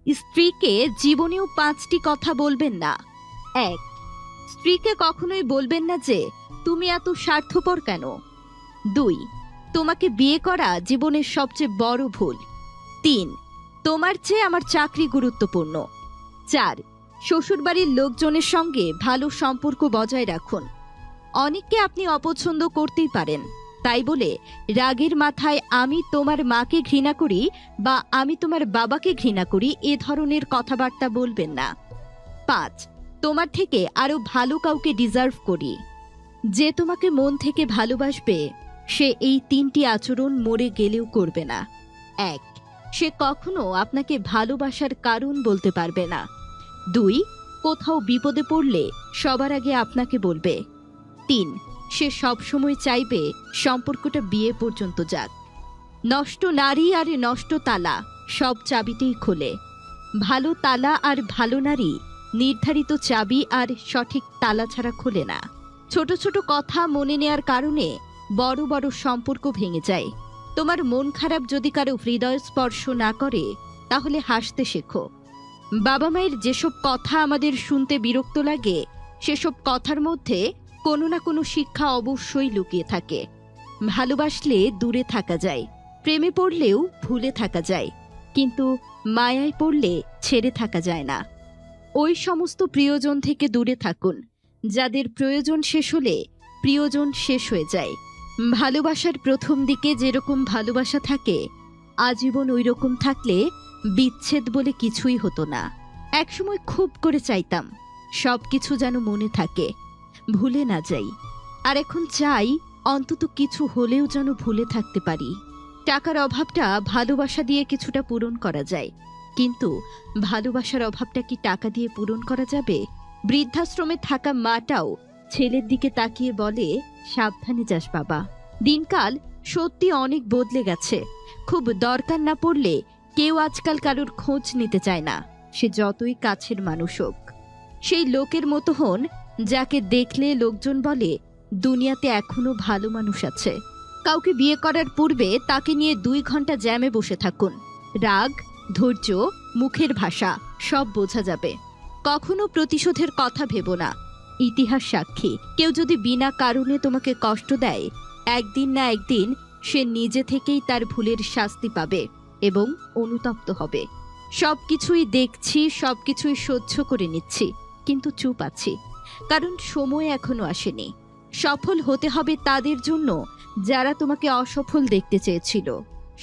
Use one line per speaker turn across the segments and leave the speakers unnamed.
স্ত্রীকে জীবনেও 5টি কথা বলবেন না। 1. স্ত্রীকে কখনোই বলবেন না যে তুমি এত স্বার্থপর কেন। 2. তোমাকে বিয়ে করা জীবনের সবচেয়ে বড় ভুল। 3. তোমার চেয়ে আমার চাকরি গুরুত্বপূর্ণ। 4. শ্বশুরবাড়ির লোকজনের সঙ্গে ভালো সম্পর্ক বজায় রাখুন। অনেককে আপনি অপছন্দ করতেই পারেন, তাই বলে রাগের মাথায় আমি তোমার মাকে ঘৃণা করি বা আমি তোমার বাবাকে ঘৃণা করি এ ধরনের কথাবার্তা বলবেন না। 5. তোমার থেকে আরো ভালো কাউকে ডিজার্ভ করি। যে তোমাকে মন থেকে ভালোবাসবে সে এই 3টি আচরণ মরে গেলেও করবে না। 1. সে কখনো আপনাকে ভালোবাসার কারণ বলতে পারবে না। 2. কোথাও বিপদে পড়লে সবার আগে আপনাকে বলবে। 3. সে সবসময় চাইবে সম্পর্কটা বিয়ে পর্যন্ত যাক। নষ্ট নারী আর নষ্ট তালা সব চাবিতেই খোলে। ভালো তালা আর ভালো নারী নির্ধারিত চাবি আর সঠিক তালা ছাড়া খোলে না। ছোট ছোট কথা মনে নেয়ার কারণে বড় বড় সম্পর্ক ভেঙে যায়। তোমার মন খারাপ যদি কারো হৃদয় স্পর্শ না করে তাহলে হাসতে শেখো। বাবা মায়ের যেসব কথা আমাদের শুনতে বিরক্ত লাগে সেসব কথার মধ্যে কোনো না কোনো শিক্ষা অবশ্যই লুকিয়ে থাকে। ভালোবাসলে দূরে থাকা যায়, প্রেমে পড়লেও ভুলে থাকা যায়, কিন্তু মায়ায় পড়লে ছেড়ে থাকা যায় না। ওই সমস্ত প্রিয়জন থেকে দূরে থাকুন যাদের প্রয়োজন শেষ হলে প্রিয়জন শেষ হয়ে যায়। ভালোবাসার প্রথম দিকে যেরকম ভালোবাসা থাকে আজীবন ওই রকম থাকলে বিচ্ছেদ বলে কিছুই হতো না। একসময় খুব করে চাইতাম সব কিছু যেন মনে থাকে, ভুলে না যাই। আর এখন চাই অন্তত কিছু হলেও যেন ভুলে থাকতে পারি। টাকার অভাবটা ভালোবাসা দিয়ে কিছুটা পূরণ করা যায়, কিন্তু ভালোবাসার অভাবটা কি টাকা দিয়ে পূরণ করা যাবে? বৃদ্ধাশ্রমে থাকা মাটাও ছেলের দিকে তাকিয়ে বলে, সাবধানে যাস বাবা। দিনকাল সত্যি অনেক বদলে গেছে। খুব দরকার না পড়লে কেউ আজকাল কারোর খোঁজ নিতে চায় না, সে যতই কাছের মানুষ হোক। সেই লোকের মতো হন যাকে দেখলে লোকজন বলে দুনিয়াতে এখনো ভালো মানুষ আছে। কাউকে বিয়ে করার পূর্বে তাকে নিয়ে 2 ঘন্টা জ্যামে বসে থাকুন। রাগ, ধৈর্য, মুখের ভাষা সব বোঝা যাবে। কখনো প্রতিশোধের কথা ভেবো না। ইতিহাস সাক্ষী, কেউ যদি বিনা কারণে তোমাকে কষ্ট দেয় একদিন না একদিন সে নিজে থেকেই তার ভুলের শাস্তি পাবে এবং অনুতপ্ত হবে। সবকিছুই দেখছি, সবকিছুই সহ্য করে নিচ্ছি, কিন্তু চুপ আছি, কারণ সময় এখনো আসেনি। সফল হতে হবে তাদের জন্য যারা তোমাকে অসফল দেখতে চেয়েছিল।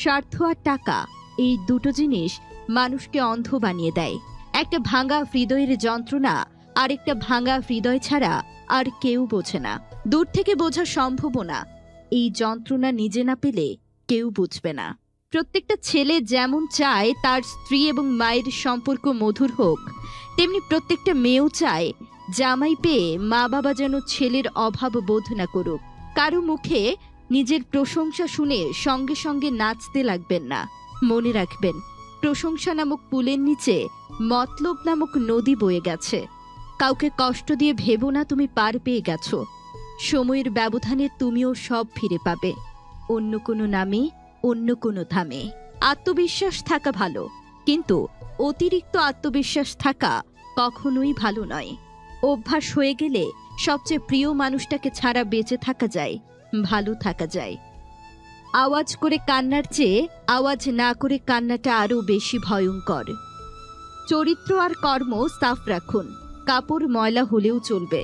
স্বার্থ আর টাকা, এই দুটো জিনিস মানুষকে অন্ধ বানিয়ে দেয়। একটা ভাঙা হৃদয়ের যন্ত্রণা আর একটা ভাঙা হৃদয় ছাড়া আর কেউ বোঝে না। দূর থেকে বোঝা সম্ভবও না। এই যন্ত্রণা নিজে না পেলে কেউ বুঝবে না। প্রত্যেকটা ছেলে যেমন চায় তার স্ত্রী এবং মায়ের সম্পর্ক মধুর হোক, তেমনি প্রত্যেকটা মেয়েও চায় জামাই পেয়ে মা বাবা যেন ছেলের অভাব বোধ না করুক। কারো মুখে নিজের প্রশংসা শুনে সঙ্গে সঙ্গে নাচতে লাগবেন না। মনে রাখবেন, প্রশংসা নামক পুলের নিচে মতলব নামক নদী বয়ে গেছে। কাউকে কষ্ট দিয়ে ভেবো না তুমি পার পেয়ে গেছো। সময়ের ব্যবধানে তুমিও সব ফিরে পাবে, অন্য কোনো নামে, অন্য কোনো ধামে। আত্মবিশ্বাস থাকা ভালো, কিন্তু অতিরিক্ত আত্মবিশ্বাস থাকা কখনোই ভালো নয়। অভ্যাস হয়ে গেলে সবচেয়ে প্রিয় মানুষটাকে ছাড়া বেঁচে থাকা যায়, ভালো থাকা যায়। আওয়াজ করে কান্নার চেয়ে আওয়াজ না করে কান্নাটা আরো বেশি ভয়ঙ্কর। চরিত্র আর কর্ম সাফ রাখুন, কাপড় ময়লা হলেও চলবে।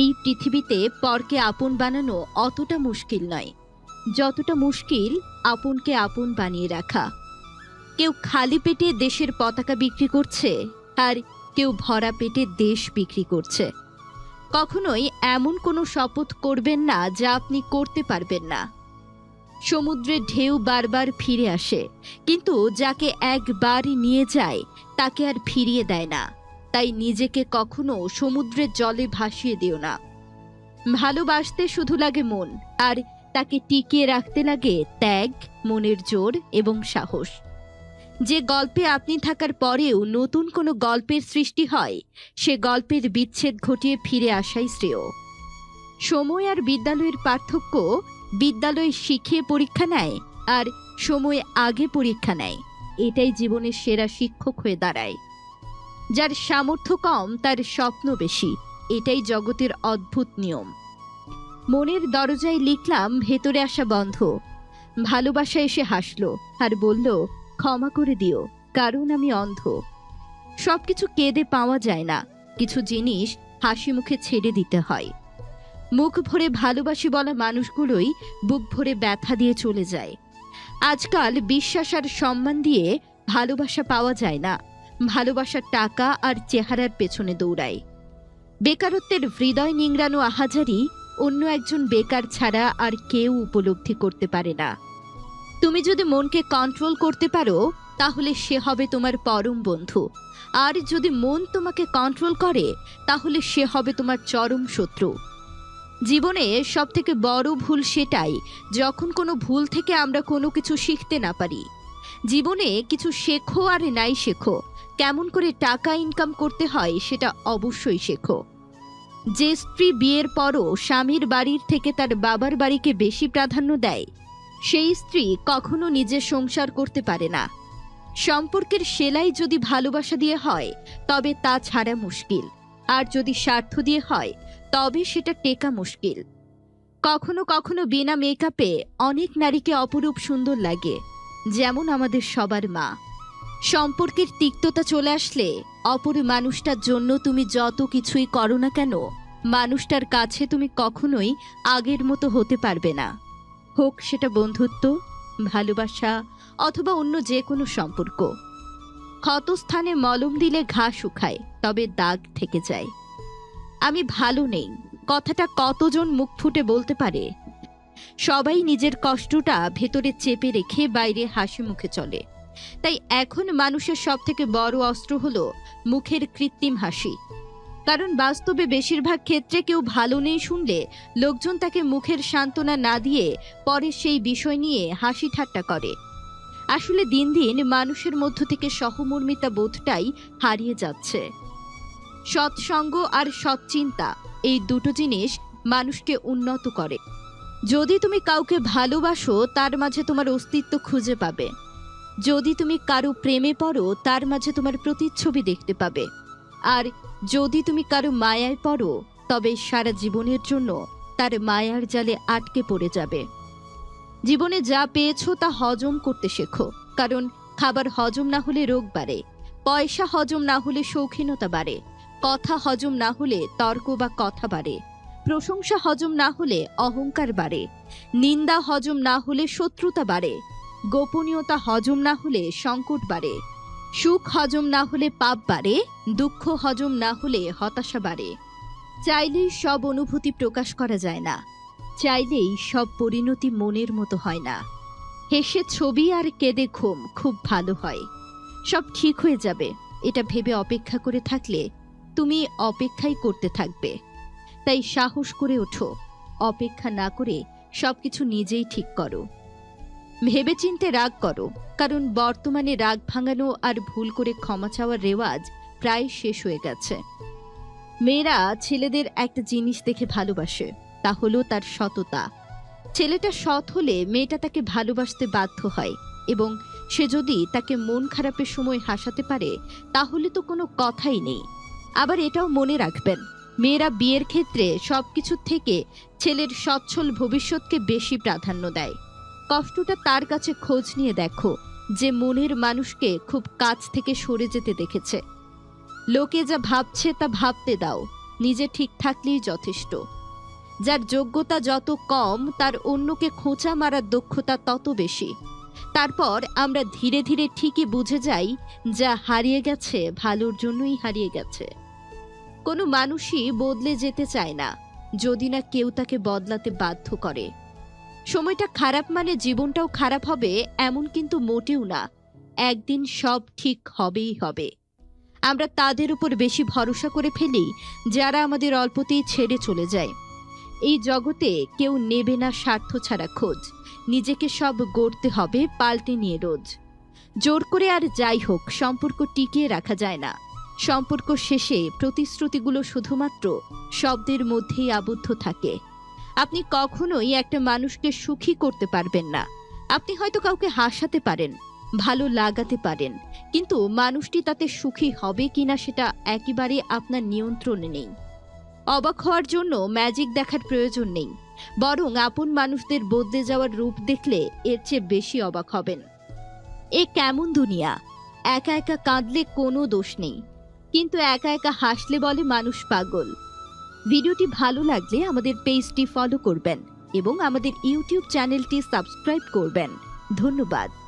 এই পৃথিবীতে পরকে আপন বানানো অতটা মুশকিল নয় যতটা মুশকিল আপনকে আপন বানিয়ে রাখা। কেউ খালি পেটে দেশের পতাকা বিক্রি করছে আর কেউ ভরা পেটে দেশ বিক্রি করছে। কখনোই এমন কোনো শপথ করবেন না যা আপনি করতে পারবেন না। সমুদ্রের ঢেউ বারবার ফিরে আসে, কিন্তু যাকে একবার নিয়ে যায় তাকে আর ফিরিয়ে দেয় না। তাই নিজেকে কখনো সমুদ্রের জলে ভাসিয়ে দিও না। ভালোবাসতে শুধু লাগে মন, আর তাকে টিকিয়ে রাখতে লাগে ত্যাগ, মনের জোর এবং সাহস। যে গল্পে আপনি থাকার পরেও নতুন কোনো গল্পের সৃষ্টি হয়, সে গল্পের বিচ্ছেদ ঘটিয়ে ফিরে আসাই শ্রেয়। সময় আর বিদ্যালয়ের পার্থক্য, বিদ্যালয় শিখিয়ে পরীক্ষা নেয় আর সময় আগে পরীক্ষা নেয়। এটাই জীবনের সেরা শিক্ষক হয়ে দাঁড়ায়। যার সামর্থ্য কম তার স্বপ্ন বেশি, এটাই জগতের অদ্ভুত নিয়ম। মনের দরজায় লিখলাম ভেতরে আসা বন্ধ। ভালোবাসা এসে হাসলো আর বলল, ক্ষমা করে দিও, কারণ আমি অন্ধ। সবকিছু কেঁদে পাওয়া যায় না, কিছু জিনিস হাসি মুখে ছেড়ে দিতে হয়। মুখ ভরে ভালোবাসি বলা মানুষগুলোই বুক ভরে ব্যথা দিয়ে চলে যায়। আজকাল বিশ্বাস আর সম্মান দিয়ে ভালোবাসা পাওয়া যায় না, ভালোবাসার টাকা আর চেহারার পেছনে দৌড়ায়। বেকারত্বের হৃদয় নিংড়ানো আহাজারি অন্য একজন বেকার ছাড়া আর কেউ উপলব্ধি করতে পারে না। তুমি যদি মনকে কন্ট্রোল করতে পারো তাহলে সে হবে তোমার পরম বন্ধু, আর যদি মন তোমাকে কন্ট্রোল করে তাহলে সে হবে তোমার চরম শত্রু। জীবনে সবথেকে বড় ভুল সেটাই যখন কোনো ভুল থেকে আমরা কোনো কিছু শিখতে না পারি। জীবনে কিছু শেখো আর নাই শেখো, কেমন করে টাকা ইনকাম করতে হয় সেটা অবশ্যই শেখো। যে স্ত্রী বিয়ের পরও স্বামীর বাড়ির থেকে তার বাবার বাড়িকে বেশি প্রাধান্য দেয়, সেই স্ত্রী কখনো নিজে সংসার করতে পারে না। সম্পর্কের সেলাই যদি ভালোবাসা দিয়ে হয় তবে তা ছাড়া মুশকিল, আর যদি স্বার্থ দিয়ে হয় তবে সেটা টেকা মুশকিল। কখনো কখনো বিনা মেকআপে অনেক নারীকে অপরূপ সুন্দর লাগে, যেমন আমাদের সবার মা। সম্পর্কের তিক্ততা চলে আসলে অপর মানুষটার জন্য তুমি যত কিছুই করো না কেন, মানুষটার কাছে তুমি কখনোই আগের মতো হতে পারবে না। হোক সেটা বন্ধুত্ব, ভালোবাসা অথবা অন্য যে কোনো সম্পর্ক। ক্ষতস্থানে মলম দিলে ঘা শুকায়, তবে দাগ থেকে যায়। আমি ভালো নেই কথাটা কতজন মুখ ফুটে বলতে পারে? সবাই নিজের কষ্টটা ভেতরে চেপে রেখে বাইরে হাসি মুখে চলে। তাই এখন মানুষের সবথেকে বড় অস্ত্র হলো মুখের কৃত্রিম হাসি। কারণ বাস্তবে বেশিরভাগ ক্ষেত্রে কেউ ভালো নেই শুনলে লোকজন তাকে মুখের সান্ত্বনা না দিয়ে পরে সেই বিষয় নিয়ে হাসি ঠাট্টা করে। আসলে দিন দিন মানুষের মধ্য থেকে সহমর্মিতা বোধটাই হারিয়ে যাচ্ছে। সৎসঙ্গ আর সৎচিন্তা, এই দুটো জিনিস মানুষকে উন্নত করে। যদি তুমি কাউকে ভালোবাসো তার মাঝে তোমার অস্তিত্ব খুঁজে পাবে। যদি তুমি কারো প্রেমে পড়ো তার মাঝে তোমার প্রতিচ্ছবি দেখতে পাবে। আর যদি তুমি কারো মায়ায় পড়ো তবে সারা জীবনের জন্য তার মায়ার জালে আটকে পড়ে যাবে। জীবনে যা পেয়েছো তা হজম করতে শেখো, কারণ খাবার হজম না হলে রোগ বাড়ে, পয়সা হজম না হলে শৌখিনতা বাড়ে, কথা হজম না হলে তর্ক বা কথা বাড়ে, প্রশংসা হজম না হলে অহংকার বাড়ে, নিন্দা হজম না হলে শত্রুতা বাড়ে, গোপনীয়তা হজম না হলে সংকট বাড়ে, সুখ হজম না হলে পাপ বাড়ে, দুঃখ হজম না হলে হতাশা বাড়ে। চাইলেই সব অনুভূতি প্রকাশ করা যায় না, চাইলেই সব পরিণতি মনের মতো হয় না। হেসে ছবি আর কেঁদে ঘুম খুব ভালো হয়। সব ঠিক হয়ে যাবে এটা ভেবে অপেক্ষা করে থাকলে তুমি অপেক্ষাই করতে থাকবে। তাই সাহস করে ওঠো, অপেক্ষা না করে সবকিছু নিজেই ঠিক করো। ভেবেচিন্তে রাগ করো, কারণ বর্তমানে রাগ ভাঙানো আর ভুল করে ক্ষমা চাওয়ার রেওয়াজ প্রায় শেষ হয়ে গেছে। মেয়েরা ছেলেদের একটা জিনিস দেখে ভালোবাসে, তা হলো তার সততা। ছেলেটা সৎ হলে মেয়েটা তাকে ভালোবাসতে বাধ্য হয়, এবং সে যদি তাকে মন খারাপের সময় হাসাতে পারে তাহলে তো কোনো কথাই নেই। আবার এটাও মনে রাখবেন, মেয়েরা বিয়ের ক্ষেত্রে সবকিছুর থেকে ছেলের সচ্ছল ভবিষ্যৎকে বেশি প্রাধান্য দেয়। কষ্টটা তার কাছে খোঁজ নিয়ে দেখো, যে মনের মানুষকে খুব কাছ থেকে সরে যেতে দেখেছে। লোকে যা ভাবছে তা ভাবতে দাও, নিজে ঠিক থাকলেই যথেষ্ট। যার যোগ্যতা যত কম তার অন্যকে খোঁচা মারার দক্ষতা তত বেশি। তারপর আমরা ধীরে ধীরে ঠিকই বুঝে যাই যা হারিয়ে গেছে ভালোর জন্যই হারিয়ে গেছে। কোনো মানুষই বদলে যেতে চায় না যদি না কেউ তাকে বদলাতে বাধ্য করে। সময়টা খারাপ মানে জীবনটাও খারাপ হবে এমন কিন্তু মোটেও না। একদিন সব ঠিক হবেই হবে। আমরা তাদের উপর বেশি ভরসা করে ফেলি যারা আমাদের অল্পতেই ছেড়ে চলে যায়। এই জগতে কেউ নেবে না স্বার্থ ছাড়া খোঁজ। নিজেকে সব গড়তে হবে পাল্টে নিয়ে রোজ। জোর করে আর যাই হোক সম্পর্ক টিকিয়ে রাখা যায় না। সম্পর্ক শেষে প্রতিশ্রুতিগুলো শুধুমাত্র শব্দের মধ্যেই আবদ্ধ থাকে। আপনি কখনোই একটা মানুষকে সুখী করতে পারবেন না। আপনি হয়তো কাউকে হাসাতে পারেন, ভালো লাগাতে পারেন, কিন্তু মানুষটি তাতে সুখী হবে কিনা সেটা একেবারে আপনার নিয়ন্ত্রণে নেই। অবাক হওয়ার জন্য ম্যাজিক দেখার প্রয়োজন নেই, বরং আপন মানুষদের বদলে যাওয়ার রূপ দেখলে এর চেয়ে বেশি অবাক হবেন। এ কেমন দুনিয়া! একা একা কাঁদলে কোনো দোষ নেই, কিন্তু একা একা হাসলে বলে মানুষ পাগল। ভিডিওটি ভালো লাগলে আমাদের পেজটি ফলো করবেন এবং আমাদের ইউটিউব চ্যানেলটি সাবস্ক্রাইব করবেন। ধন্যবাদ।